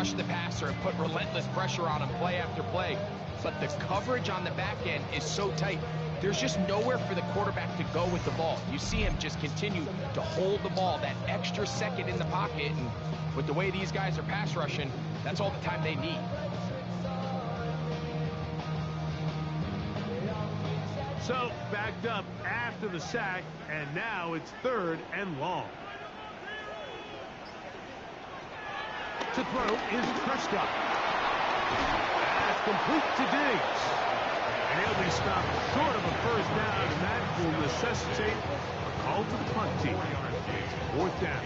rush the passer and put relentless pressure on him play after play. But the coverage on the back end is so tight. There's just nowhere for the quarterback to go with the ball. You see him just continue to hold the ball that extra second in the pocket, and with the way these guys are pass rushing, that's all the time they need. So, backed up after the sack, and now it's 3rd and long. To throw is Prescott. That's complete to Diggs. And he'll be stopped short of a first down, and that will necessitate a call to the punt team. 4th down.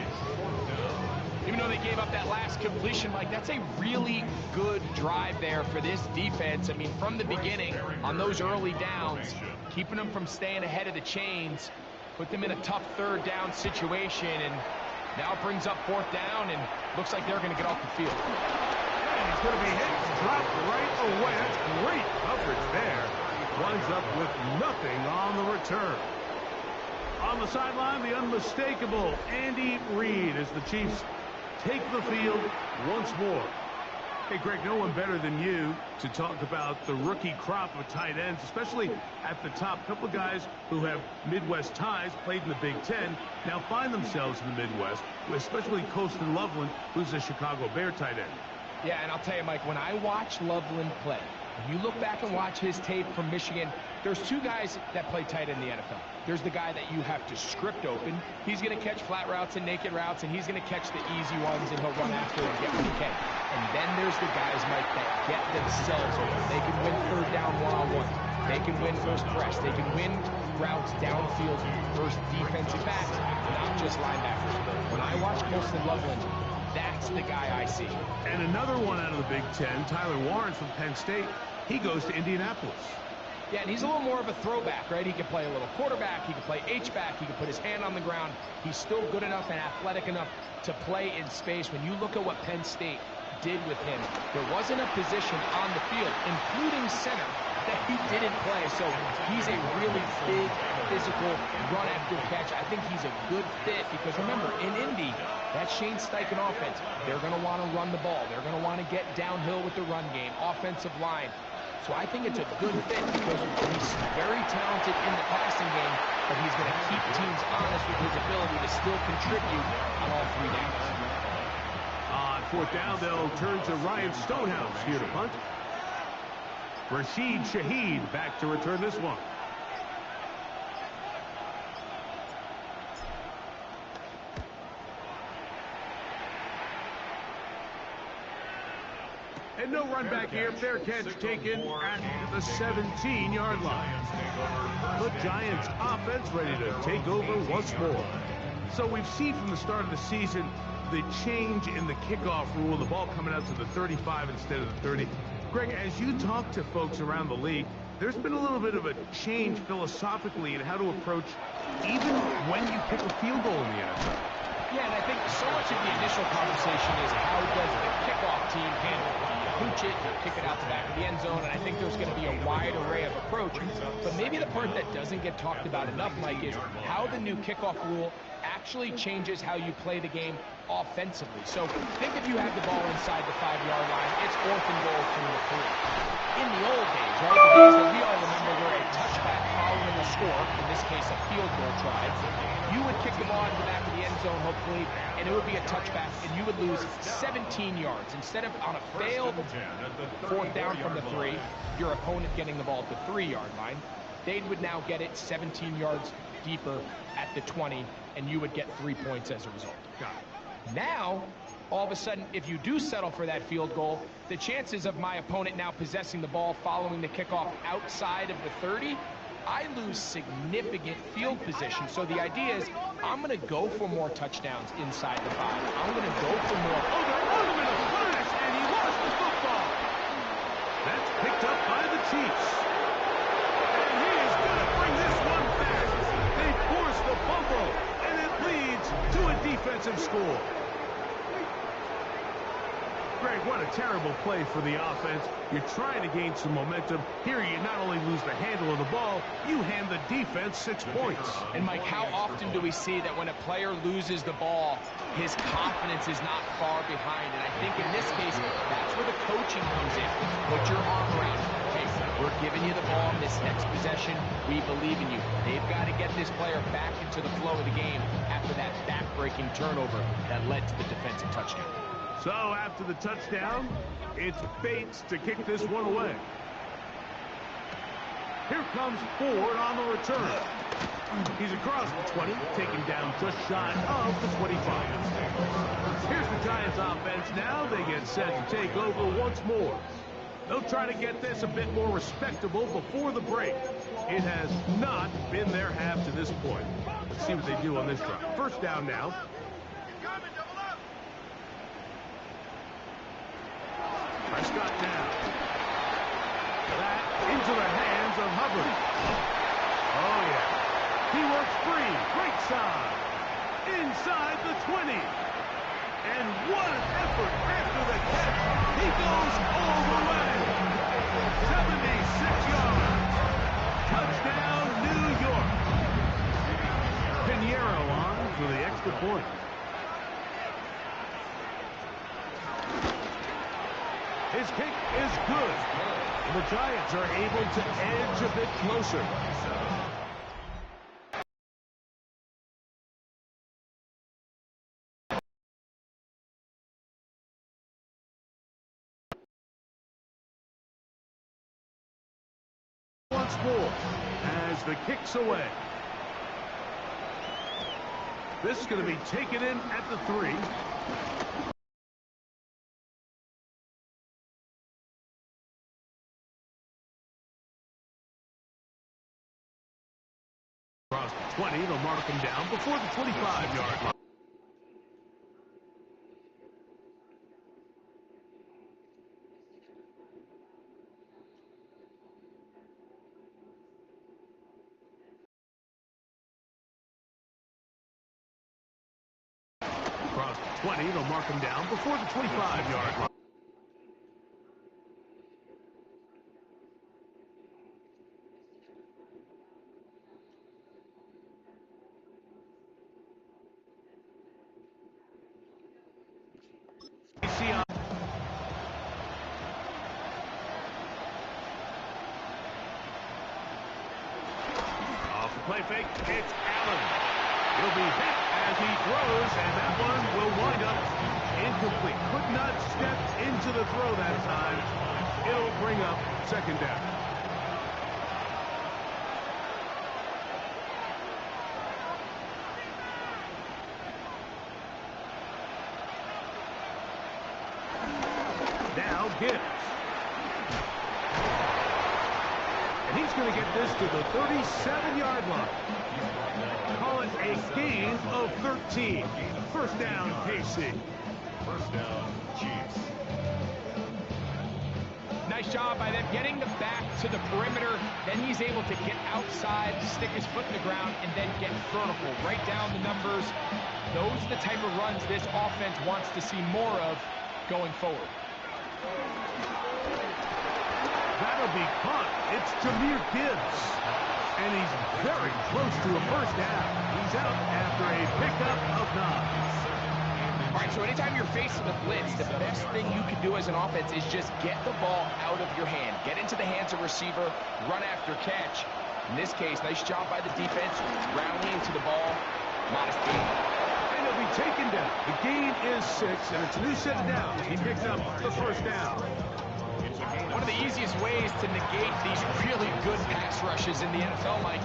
Even though they gave up that last completion, Mike, that's a really good drive there for this defense. I mean, from the beginning, on those early downs, keeping them from staying ahead of the chains, put them in a tough 3rd down situation, and now it brings up 4th down, and looks like they're going to get off the field. And he's going to be hit, dropped right away. That's great coverage there. Winds up with nothing on the return. On the sideline, the unmistakable Andy Reid as the Chiefs take the field once more. Hey, Greg, no one better than you to talk about the rookie crop of tight ends, especially at the top. A couple of guys who have Midwest ties, played in the Big Ten, now find themselves in the Midwest, especially Colston Loveland, who's a Chicago Bear tight end. Yeah, and I'll tell you, Mike, when I watch Loveland play, when you look back and watch his tape from Michigan, there's 2 guys that play tight end in the NFL. There's the guy that you have to script open. He's going to catch flat routes and naked routes, and he's going to catch the easy ones, and he'll run after and get what he can. And then there's the guys, Mike, that get themselves open. They can win 3rd down one-on-one. They can win first press. They can win routes downfield versus defensive backs, not just linebackers. When I watch Colston Loveland, that's the guy I see. And another one out of the Big Ten, Tyler Warren from Penn State. He goes to Indianapolis. Yeah, and he's a little more of a throwback, right? He can play a little quarterback. He can play H-back. He can put his hand on the ground. He's still good enough and athletic enough to play in space. When you look at what Penn State did with him, there wasn't a position on the field, including center, that he didn't play. So he's a really big, physical, run after catch. I think he's a good fit because, remember, in Indy, that Shane Steichen offense, they're going to want to run the ball. They're going to want to get downhill with the run game, offensive line. So I think it's a good fit because he's very talented in the passing game, but he's going to keep teams honest with his ability to still contribute on all 3 downs. On 4th down, they'll turn to Ryan Stonehouse here to punt. Rashid Shaheed back to return this one. And no run back here. Fair catch taken at the 17-yard line. The Giants offense ready to take over once more. So we've seen from the start of the season the change in the kickoff rule, the ball coming out to the 35 instead of the 30. Greg, as you talk to folks around the league, there's been a little bit of a change philosophically in how to approach even when you pick a field goal in the NFL. Yeah, and I think so much of the initial conversation is how does the kickoff team handle it? You pooch it, you kick it out the back of the end zone, and I think there's going to be a wide array of approaches. But maybe the part that doesn't get talked about enough, Mike, is how the new kickoff rule actually changes how you play the game offensively. So think if you have the ball inside the 5-yard line, it's 4th and goal from the 3. In the old days, right, the days that we all remember were a touchback following a score, in this case a field goal try, you would kick the ball out of the back of the end zone, hopefully, and it would be a touchback, and you would lose 17 yards. Instead of on a failed 4th down from the 3, your opponent getting the ball at the 3-yard line, they would now get it 17 yards deeper at the 20, and you would get 3 points as a result. Now, all of a sudden, if you do settle for that field goal, the chances of my opponent now possessing the ball following the kickoff outside of the 30, I lose significant field position. So the idea is I'm going to go for more touchdowns inside the 5. I'm going to go for more. Oh, they're on him in a flash, and he lost the football. That's picked up by the Chiefs. And he is going to bring this one back. They force the fumble, and it leads to a defensive score. Greg, what a terrible play for the offense. You're trying to gain some momentum. Here, you not only lose the handle of the ball, you hand the defense 6 points. And, Mike, how often do we see that when a player loses the ball, his confidence is not far behind? And I think in this case, that's where the coaching comes in. Put your arm around it. Hey, we're giving you the ball in this next possession. We believe in you. They've got to get this player back into the flow of the game after that back-breaking turnover that led to the defensive touchdown. So after the touchdown, it's Bates to kick this one away. Here comes Ford on the return. He's across the 20, taken down just shy of the 25. Here's the Giants offense now. They get set to take over once more. They'll try to get this a bit more respectable before the break. It has not been their half to this point. Let's see what they do on this drive. First down now. Prescott now. That into the hands of Hubbard. Oh, yeah. He works free. Great side. Inside the 20. And what an effort after the catch. He goes all the way. 76 yards. Touchdown, New York. Pinheiro on for the extra point. His kick is good. The Giants are able to edge a bit closer. Once more, as the kick's away. This is going to be taken in at the 3. Across the 20, they'll mark him down before the 25-yard line. Across the 20, they'll mark him down before the 25-yard line. Off the play fake, it's Allen. He'll be hit as he throws, and that one will wind up incomplete. Could not step into the throw that time. It'll bring up second down. Now Gibbs. And he's going to get this to the 37-yard line. Call it a gain of 13. First down, KC. First down, Chiefs. Nice job by them getting the back to the perimeter. Then he's able to get outside, stick his foot in the ground, and then get vertical. Right down the numbers. Those are the type of runs this offense wants to see more of going forward. That'll be caught. It's Jahmyr Gibbs. And he's very close to a first down. He's out after a pickup of 9. All right, so anytime you're facing a blitz, the best thing you can do as an offense is just get the ball out of your hand. Get into the hands of receiver, run after catch. In this case, nice job by the defense, rallying to the ball. Modest gain. And he'll be taken down. The gain is 6, and it's a new set of downs. He picked up the first down. One of the easiest ways to negate these really good pass rushes in the NFL, Mike,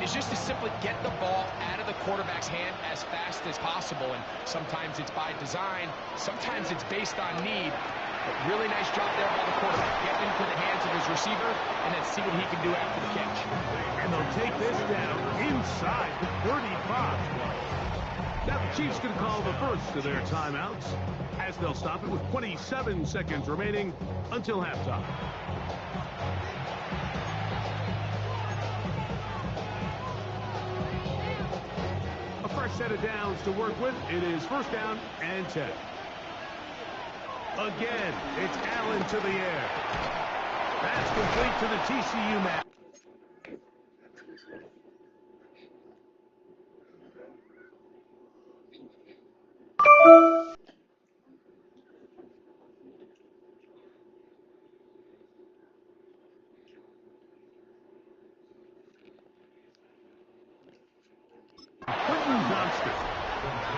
is just to simply get the ball out of the quarterback's hand as fast as possible. And sometimes it's by design, sometimes it's based on need. But really nice job there by the quarterback. Get into the hands of his receiver and then see what he can do after the catch. And they'll take this down inside the 35. Now the Chiefs can call the first of their timeouts as they'll stop it with 27 seconds remaining until halftime. A fresh set of downs to work with. It is first down and 10. Again, it's Allen to the air. That's complete to the TCU man.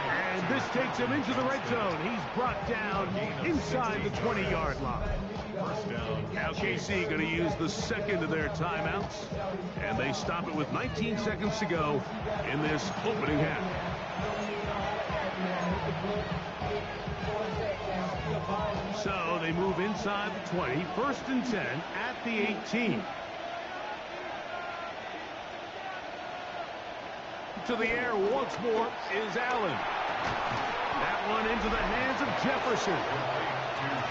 And this takes him into the red zone. He's brought down inside the 20-yard line. Now KC going to use the second of their timeouts. And they stop it with 19 seconds to go in this opening half. So they move inside the 20. 1st and 10 at the 18. To the air once more is Allen. That one into the hands of Jefferson.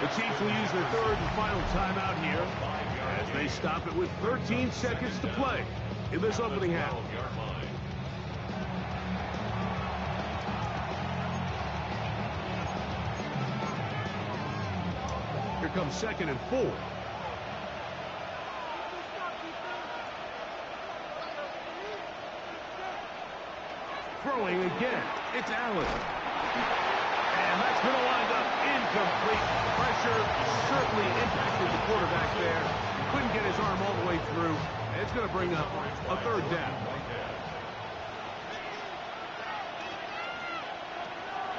The Chiefs will use their 3rd and final timeout here as they stop it with 13 seconds to play in this opening half. Here comes 2nd and 4. Throwing again, it's Allen. And that's going to wind up incomplete. Pressure certainly impacted the quarterback there. Couldn't get his arm all the way through. And it's going to bring up a 3rd down.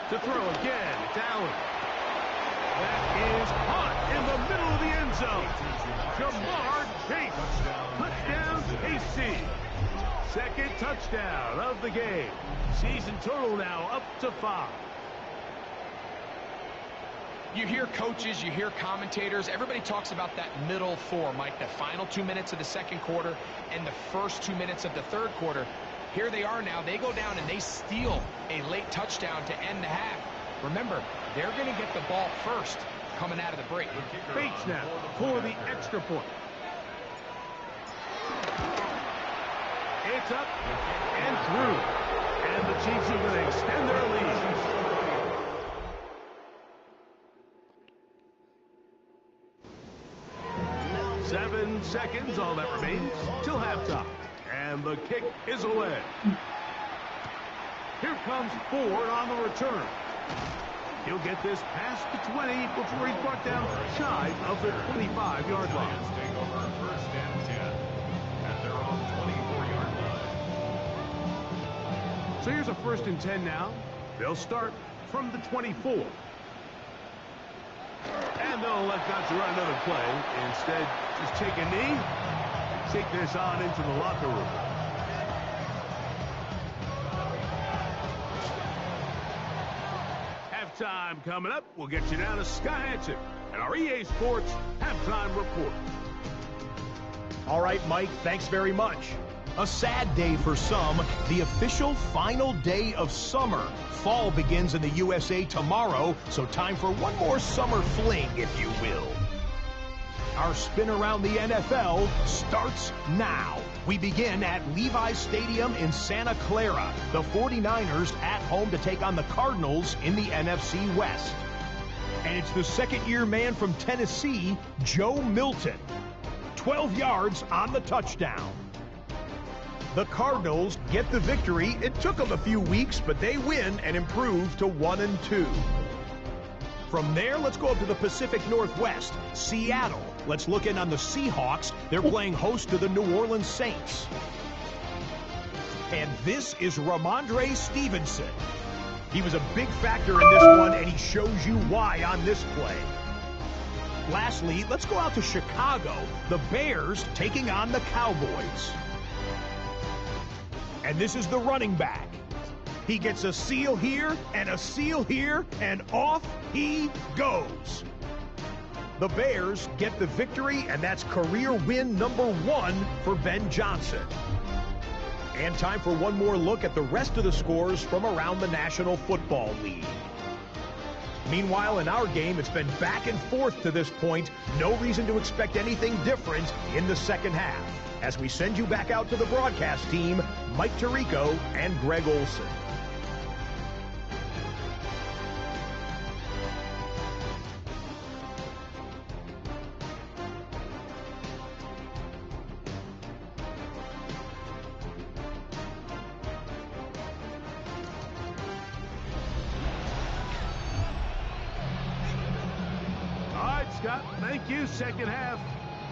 To throw again, it's Allen. That is caught in the middle of the end zone. Jamar Chase. Touchdown, KC. 2nd touchdown of the game. Season total now up to 5. You hear coaches, you hear commentators, everybody talks about that middle 4, Mike, the final 2 minutes of the 2nd quarter and the first 2 minutes of the 3rd quarter. Here they are now. They go down and they steal a late touchdown to end the half. Remember, they're going to get the ball first coming out of the break. Bates now for the extra point. It's up and through. And the Chiefs are going to extend their lead. 7 seconds, all that remains, till halftime. And the kick is away. Here comes Ford on the return. He'll get this past the 20 before he's brought down shy of the 25-yard line. Take over 1st and 10 at their own 24-yard line. So here's a 1st and 10 now. They'll start from the 24. And they'll elect not to run another play. Instead, just take a knee, take this on into the locker room. Halftime coming up. We'll get you now to Scott Hansen and our EA Sports Halftime Report. All right, Mike, thanks very much. A sad day for some, the official final day of summer. Fall begins in the USA tomorrow, so time for one more summer fling, if you will. Our spin around the NFL starts now. We begin at Levi's Stadium in Santa Clara. The 49ers at home to take on the Cardinals in the NFC West. And it's the second-year man from Tennessee, Joe Milton. 12 yards on the touchdown. The Cardinals get the victory. It took them a few weeks, but they win and improve to 1-2. From there, let's go up to the Pacific Northwest, Seattle. Let's look in on the Seahawks. They're playing host to the New Orleans Saints. And this is Ramondre Stevenson. He was a big factor in this one, and he shows you why on this play. Lastly, let's go out to Chicago. The Bears taking on the Cowboys. And this is the running back. He gets a seal here and a seal here, and off he goes. The Bears get the victory, and that's career win number 1 for Ben Johnson. And time for one more look at the rest of the scores from around the National Football League. Meanwhile, in our game, it's been back and forth to this point. No reason to expect anything different in the second half. As we send you back out to the broadcast team, Mike Tirico and Greg Olson. Scott. Thank you. Second half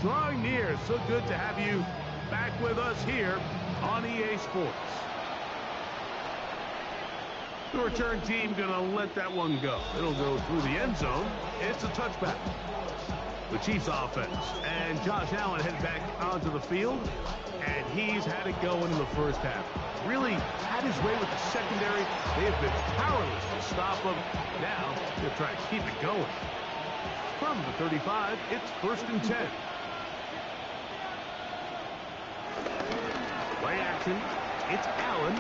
drawing near. So good to have you back with us here on EA Sports. The return team going to let that one go. It'll go through the end zone. It's a touchback. The Chiefs offense. And Josh Allen headed back onto the field. And he's had it going in the first half. Really had his way with the secondary. They have been powerless to stop him. Now they're trying to keep it going. From the 35, it's 1st and 10. Play action. It's Allen.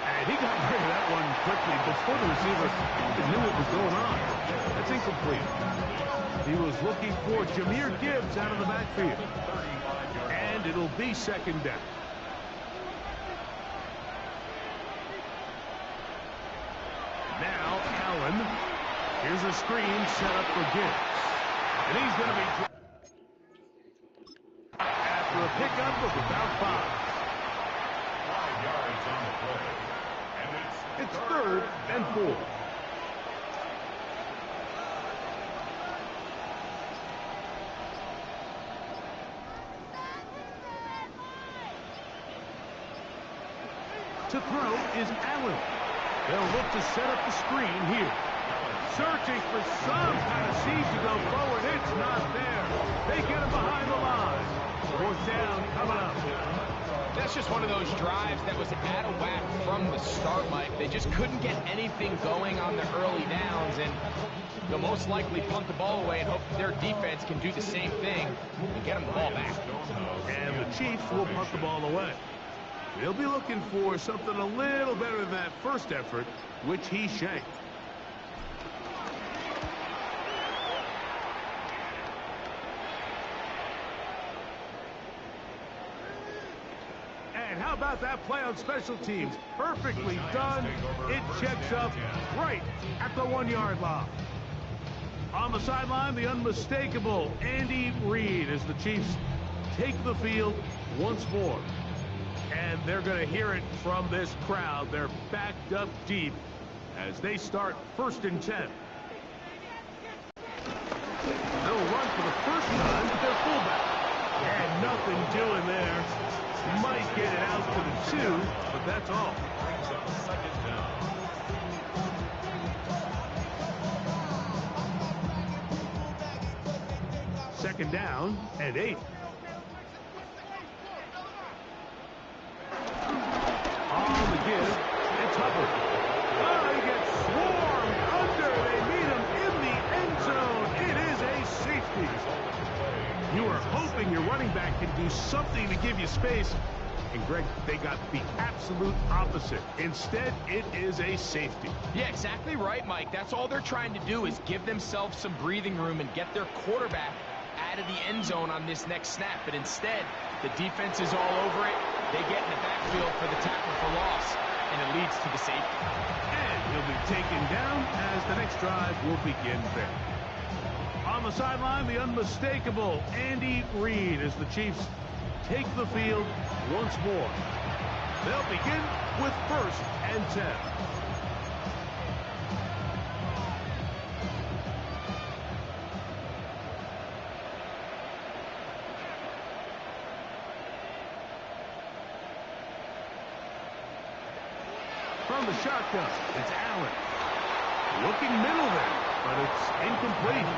And he got rid of that one quickly before the receiver knew what was going on. That's incomplete. He was looking for Jahmyr Gibbs out of the backfield. And it'll be 2nd down. Now Allen. Here's a screen set up for Gibbs. And he's going to be after a pickup of about 5. 5 yards on the play. And it's 3rd and 4. To throw is Allen. They'll look to set up the screen here. Searching for some kind of seed to go forward. It's not there. They get him behind the line. 4th down coming up. That's just one of those drives that was out of whack from the start, Mike. They just couldn't get anything going on the early downs, and they'll most likely punt the ball away and hope their defense can do the same thing and get them the ball back. And the Chiefs will punt the ball away. They'll be looking for something a little better than that first effort, which he shanked. And how about that play on special teams? Perfectly done. It checks up right at the 1-yard line. On the sideline, the unmistakable Andy Reid as the Chiefs take the field once more. And they're going to hear it from this crowd. They're backed up deep as they start 1st and 10. They'll run for the first time with their fullback. And nothing doing there. Might get it out to the 2, but that's all. 2nd down and 8. On the give, it's Hubbard. Oh, he gets swarmed under. They meet him in the end zone. It is a safety. You are hoping your running back can do something to give you space. And, Greg, they got the absolute opposite. Instead, it is a safety. Yeah, exactly right, Mike. That's all they're trying to do is give themselves some breathing room and get their quarterback out of the end zone on this next snap. But instead, the defense is all over it. They get in the backfield for the tackle for loss, and it leads to the safety. And he'll be taken down as the next drive will begin there. On the sideline, the unmistakable Andy Reid as the Chiefs take the field once more. They'll begin with 1st and 10. From the shotgun, it's Allen. Looking middle there, but it's incomplete.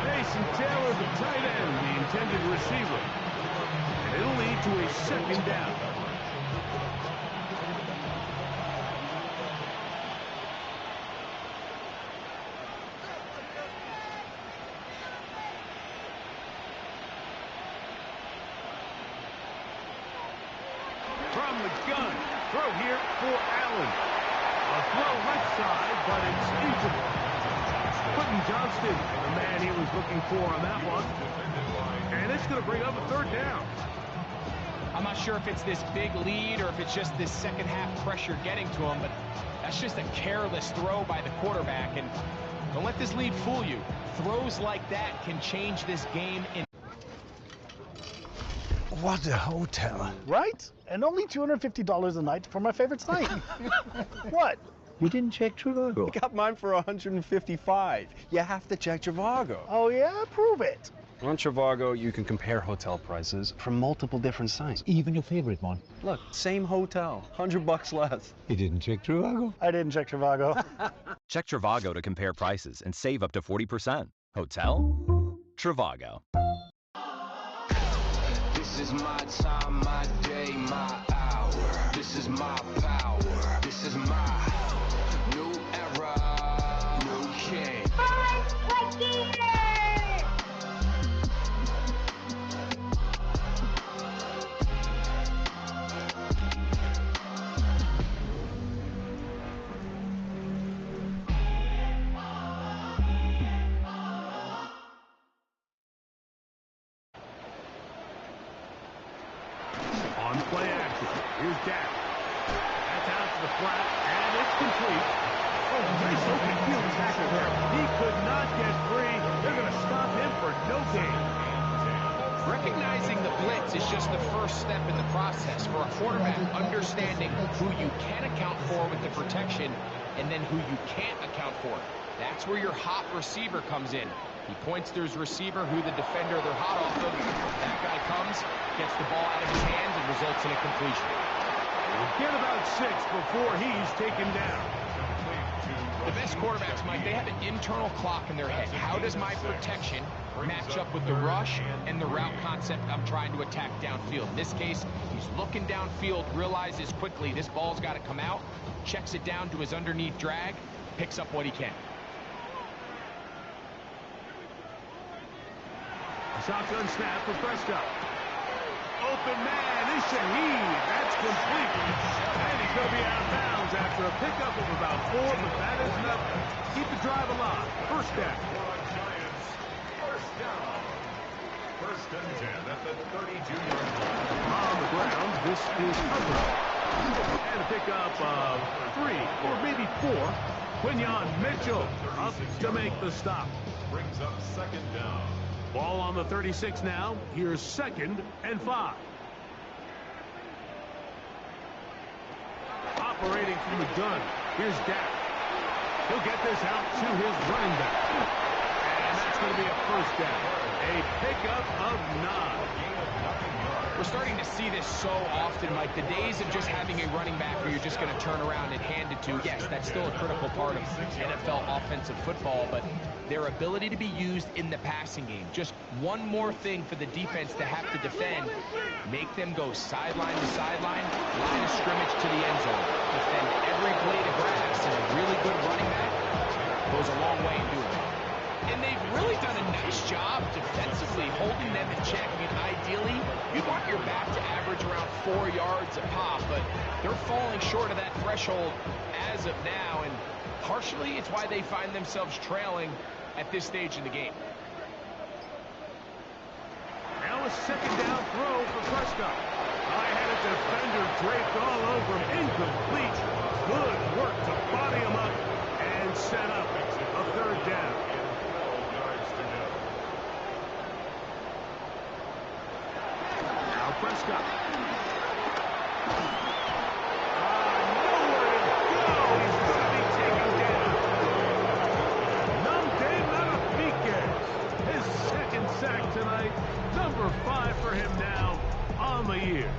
Mason Taylor, the tight end, the intended receiver. And it'll lead to a 2nd down. From the gun, throw here for Allen. A throw left side, but it's incomplete. Quentin Johnston, the man he was looking for on that one. And it's going to bring up a 3rd down. I'm not sure if it's this big lead or if it's just this second half pressure getting to him, but that's just a careless throw by the quarterback. And don't let this lead fool you. Throws like that can change this game in. What a hotel. Right? And only $250 a night for my favorite site. What? You didn't check Trivago? I got mine for 155. You have to check Trivago. Oh, yeah? Prove it. On Trivago, you can compare hotel prices from multiple different sites. Even your favorite one. Look, same hotel, $100 less. You didn't check Trivago? I didn't check Trivago. Check Trivago to compare prices and save up to 40%. Hotel? Trivago. This is my time, my day, my hour. This is my power. This is my new era, new king. On play action. Here's Dak. That's out to the flat, and it's complete. Oh, nice open field tackle there. He could not get free. They're going to stop him for no gain. Recognizing the blitz is just the first step in the process for a quarterback, understanding who you can account for with the protection and then who you can't account for. That's where your hot receiver comes in. He points to his receiver, who the defender they're hot off of. That guy comes, gets the ball out of his hands, and results in a completion. We'll get about 6 before he's taken down. The best quarterbacks, Mike, they have an internal clock in their head. How does my protection match up with the rush and the route concept I'm trying to attack downfield? In this case, he's looking downfield, realizes quickly this ball's got to come out, checks it down to his underneath drag, picks up what he can. Shotgun snap for Prescott. Open man is Shaheed. That's complete. And he's going to be out of bounds after a pickup of about 4, but that is nothing. Keep the drive alive. First down. Giants, first down. First and 10 at the 32-yard line. On the ground, this is covered. And a pickup of 3 or maybe 4. Quinyon Mitchell up to make the stop. Brings up second down. Ball on the 36 now. Here's 2nd and 5. Operating from the gun. Here's Dak. He'll get this out to his running back. And that's going to be a first down. A pickup of 9. We're starting to see this so often, Mike. The days of just having a running back where you're just going to turn around and hand it to, yes, that's still a critical part of NFL offensive football, but their ability to be used in the passing game. Just one more thing for the defense to have to defend. Make them go sideline to sideline, line of scrimmage to the end zone. Defend every blade of grass, and a really good running back goes a long way in doing it. And they've really done a nice job defensively holding them in check. I mean, ideally, you want your back to average around 4 yards a pop, but they're falling short of that threshold as of now, and partially it's why they find themselves trailing at this stage in the game. Now a second down throw for Prescott. I had a defender draped all over him. Incomplete. Good work to body him up and set up a 3rd down. Prescott. Nowhere to go. He's going to be taken down. Namde Manafiquez. His 2nd sack tonight. Number 5 for him now on the year.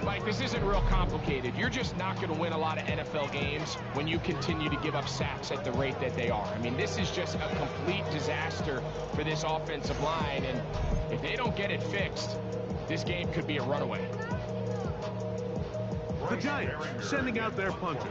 Mike, this isn't real complicated. You're just not going to win a lot of NFL games when you continue to give up sacks at the rate that they are. I mean, this is just a complete disaster for this offensive line, and if they don't get it fixed, this game could be a runaway. The Giants sending out their punter.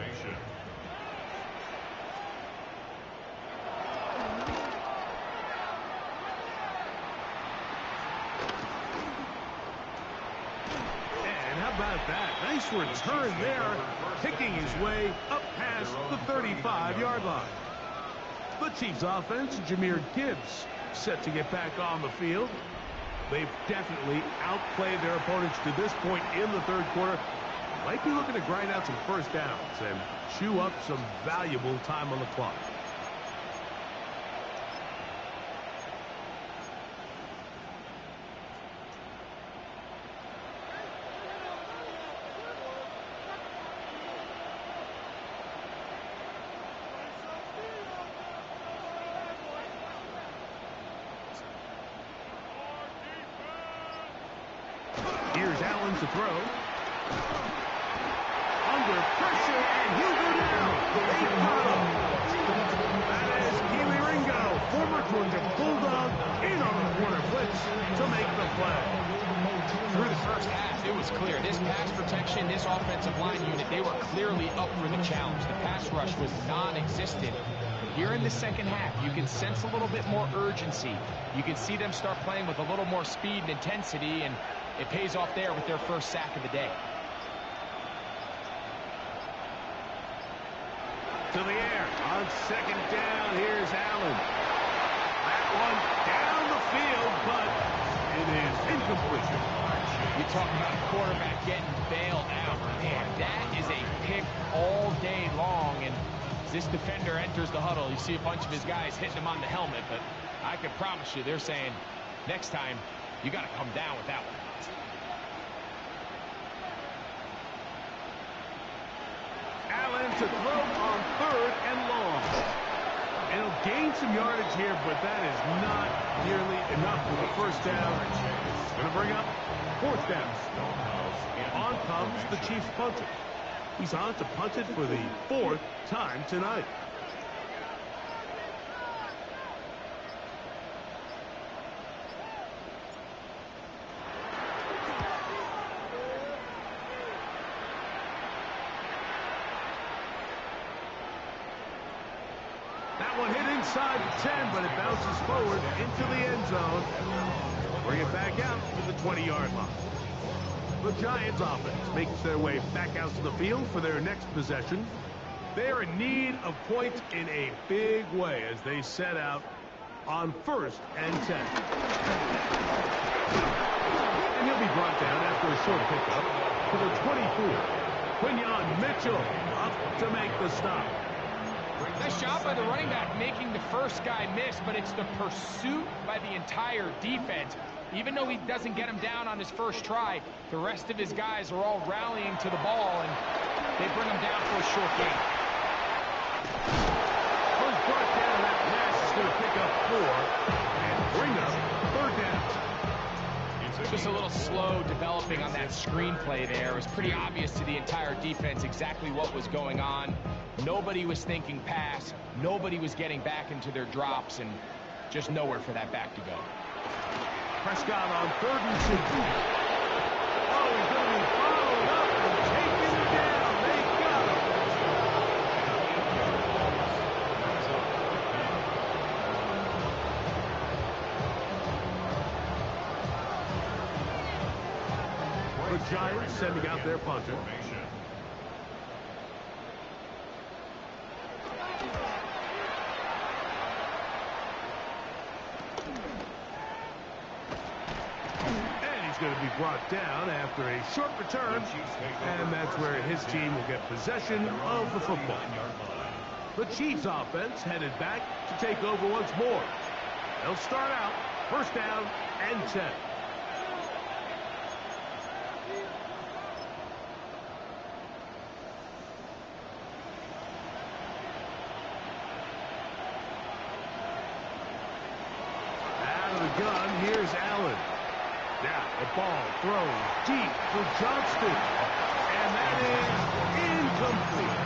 And how about that? Nice return there, picking his way up past the 35-yard line. The Chiefs offense, Jahmyr Gibbs, set to get back on the field. They've definitely outplayed their opponents to this point in the 3rd quarter. Might be looking to grind out some first downs and chew up some valuable time on the clock. Here's Allen to throw. Under pressure, and he'll go down. They got him. That is Keely Ringo, former Georgia Bulldog, in on the corner blitz to make the play. Through the first half, it was clear. This pass protection, this offensive line unit, they were clearly up for the challenge. The pass rush was non-existent. But here in the second half, you can sense a little bit more urgency. You can see them start playing with a little more speed and intensity, and it pays off there with their first sack of the day. To the air on second down. Here's Allen. That one down the field, but it is incomplete. You talk about a quarterback getting bailed out. Man, that is a pick all day long. And as this defender enters the huddle, you see a bunch of his guys hitting him on the helmet. But I can promise you, they're saying, next time, you got to come down with that one. Allen to throw on third and long. It'll gain some yardage here, but that is not nearly enough for the first down. Going to bring up fourth down. On comes the Chiefs punter. He's on to punt it for the fourth time tonight. That one hit inside the 10, but it bounces forward into the end zone. Bring it back out to the 20-yard line. The Giants offense makes their way back out to the field for their next possession. They're in need of points in a big way as they set out on 1st and 10. And he'll be brought down after a short pickup to the 24. Quinyon Mitchell up to make the stop. Nice job by the running back making the first guy miss, but it's the pursuit by the entire defense. Even though he doesn't get him down on his first try, the rest of his guys are all rallying to the ball, and they bring him down for a short gain. First brought down, that pass is going to pick up 4 and bring up third down. Just a little slow developing on that screenplay there. It was pretty obvious to the entire defense exactly what was going on. Nobody was thinking pass. Nobody was getting back into their drops, and just nowhere for that back to go. Prescott on 3rd and 2. Oh, he's going to be followed up and taken down. They got him. The Giants sending out their punter. Going to be brought down after a short return, and that's where his team will get possession of the football. The Chiefs offense headed back to take over once more. They'll start out 1st down and 10. Out of the gun, here's Allen. Now, the ball thrown deep for Johnston. And that is incomplete.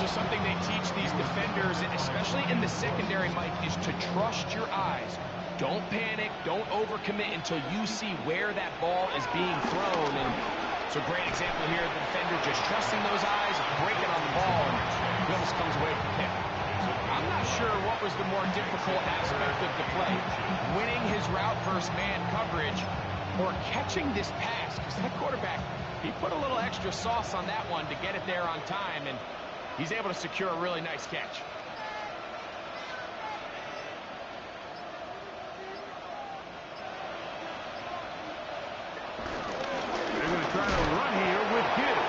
So something they teach these defenders, especially in the secondary, Mike, is to trust your eyes. Don't panic. Don't overcommit until you see where that ball is being thrown. And it's a great example here. The defender just trusting those eyes, breaking on the ball, and he almost comes away with the pick. I'm not sure what was the more difficult aspect of the play, winning his route versus man coverage or catching this pass, because that quarterback, he put a little extra sauce on that one to get it there on time, and he's able to secure a really nice catch. They're going to try to run here with Gibbs.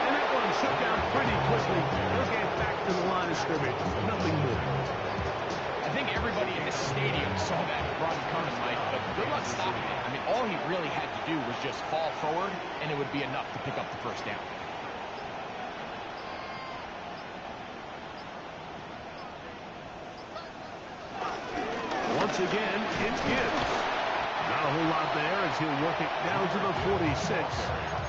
And that one shut down pretty quickly. They'll get back to the line of scrimmage. Nothing more. I think everybody in the stadium saw that run coming, Mike, but good luck stopping it. I mean, all he really had to do was just fall forward, and it would be enough to pick up the first down. Once again, it's Gibbs. Not a whole lot there as he'll work it down to the 46.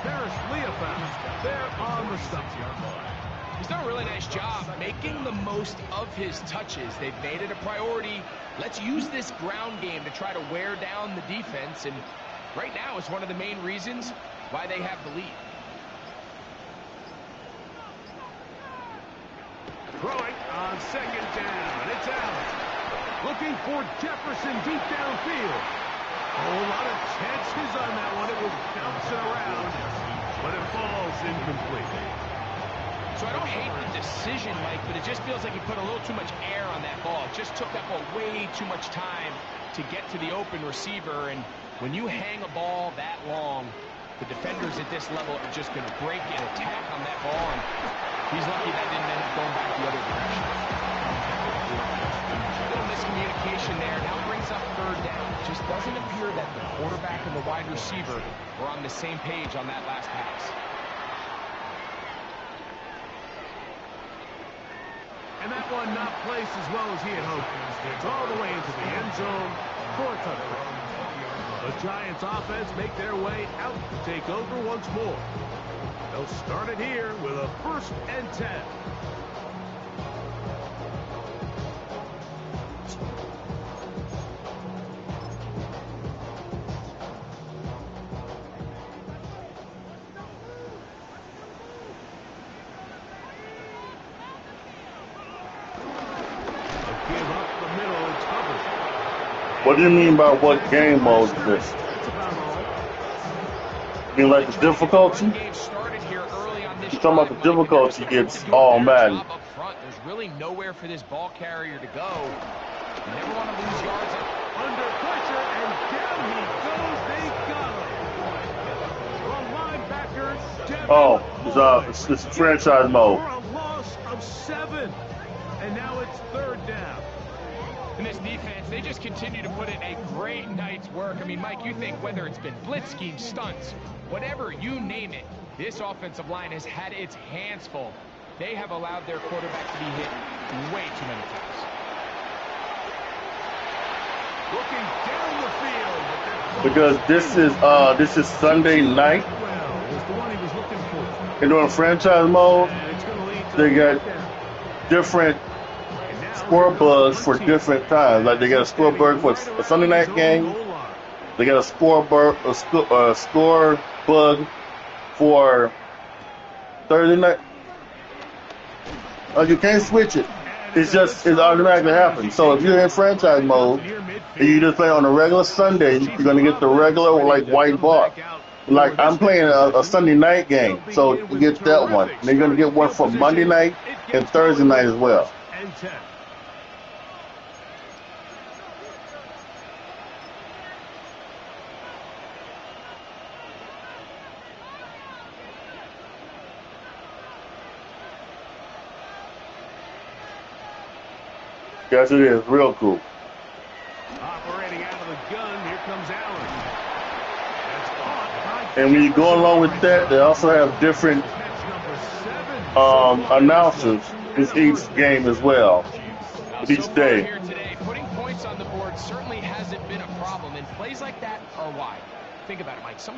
Paris Leopold there on the stop. He's done a really nice job making the most of his touches. They've made it a priority. Let's use this ground game to try to wear down the defense, and right now is one of the main reasons why they have the lead. Throwing on second down. It's Allen. Looking for Jefferson deep downfield. A whole lot of chances on that one. It was bouncing around, but it falls incomplete. So I don't hate the decision, Mike, but it just feels like he put a little too much air on that ball. It just took that ball way too much time to get to the open receiver. And when you hang a ball that long, the defenders at this level are just going to break and attack on that ball. And he's lucky that didn't end up going back the other direction. A little miscommunication there. Now brings up third down. It just doesn't appear that the quarterback and the wide receiver were on the same page on that last pass. And that one not placed as well as he had hoped. It's all the way into the end zone for a touchdown. The Giants offense make their way out to take over once more. They'll start it here with a 1st and 10. What do you mean by what game mode is this? You mean like the difficulty? You're talking about the difficulty, it's all Madden. There's really nowhere for this ball carrier to go. You never want to lose yards. Under pressure, and down he goes. They got him. The linebacker. Oh, it's franchise mode. For a loss of 7. And now it's 3rd down. And this defense, they just continue to put in a great night's work. I mean, Mike, you think whether it's been blitz scheme, stunts, whatever you name it, this offensive line has had its hands full. They have allowed their quarterback to be hit way too many times. Looking down the field. Because this is Sunday night. And doing franchise mode, they got different score bugs for different times. Like they got a score bug for a Sunday night game. They got a score bug for Thursday night. You can't switch it. It automatically happens. So if you're in franchise mode and you just play on a regular Sunday, you're gonna get the regular like white bar. Like I'm playing a Sunday night game, so you get that one. And you're gonna get one for Monday night and Thursday night as well. Yes, it is. Real cool. Operating out of the gun, here comes Allen. And when you go along with that, they also have different announcers in each game as well, each day. Putting points on the board certainly hasn't been a problem, and plays like that are why. Think about it, Mike. Some